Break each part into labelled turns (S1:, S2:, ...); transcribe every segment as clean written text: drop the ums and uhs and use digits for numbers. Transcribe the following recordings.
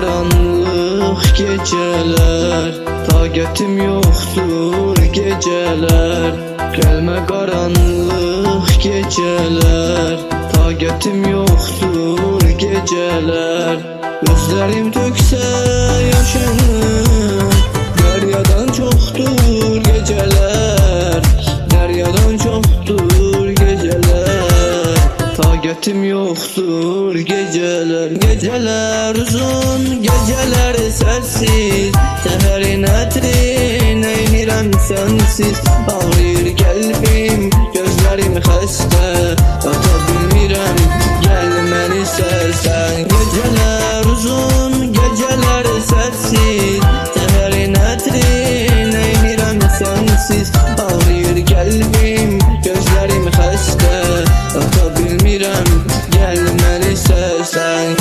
S1: qaranlıq gecələr, taqətim yoxdur gecələr. Gəlmə qaranlıq gecələr, taqətim yoxdur gecələr. Gözlərim töksə yaşını, dəryadan çoxdur gecələr, dəryadan çoxdur gecələr. Taqətim yoxdur gecələr, gecələr uzun, gecələr səssiz. Səhərin ətrin eynirəm sənsiz. Ağrıyır qəlbim, gözlərim xəstə, ata bilmirəm, gəl məni sərsən. Gecələr uzun, gecələr səssiz. Səhərin ətrin eynirəm sənsiz. Ağrıyır qəlbim, gözlərim xəstə, ata bilmirəm, gəl məni sərsən.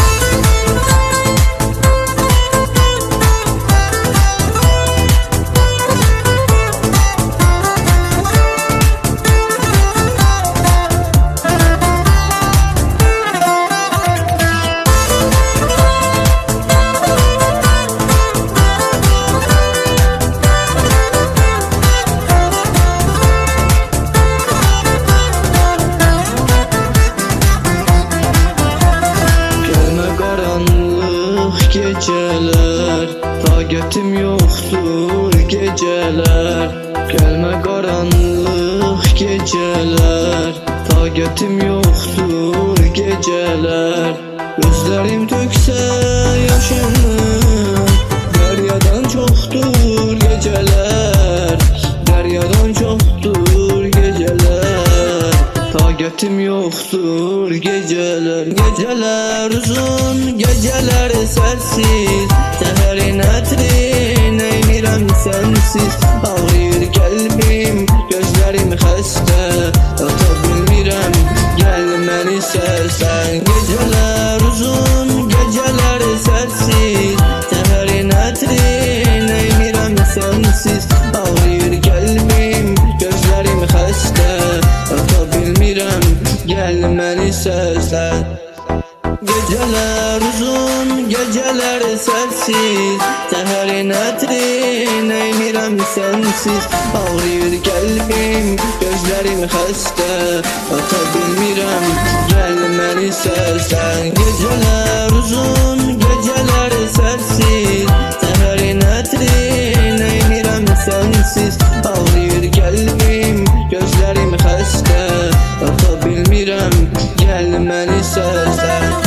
S1: Gecələr, taqətim yoxdur gecələr. Gəlmə qaranlıq gecələr, taqətim yoxdur gecələr. Gözlərim töksə yaşını, dəryadan çoxdur gecələr, dəryadan çoxdur gecələr. Taqətim yoxdur gecələr, gecələr uzun, gecələr səssiz. Səhərin ətrin eynirəm sənsiz. Ağrıyır qəlbim, gözlərim xəstə, ata bilmirəm, gəl məni sərsən. Gecələr uzun, gecələr səssiz. Səhərin ətrin eynirəm sənsiz. Ağrıyır qəlbim, gözlərim xəstə, ata bilmirəm, gəl məni sərsən. Gecələr uzun, gecələr səssiz. Səhərin ətrin eynirəm sənsiz. Ağrıyır qəlbim, gözlərim xəstə, ata bilmirəm, gəl məni sərsən. Gecələr uzun, gecələr səssiz. Səhərin ətrin eynirəm sənsiz. Ağrıyır qəlbim, gözlərim xəstə, ata bilmirəm, gəl məni sərsən.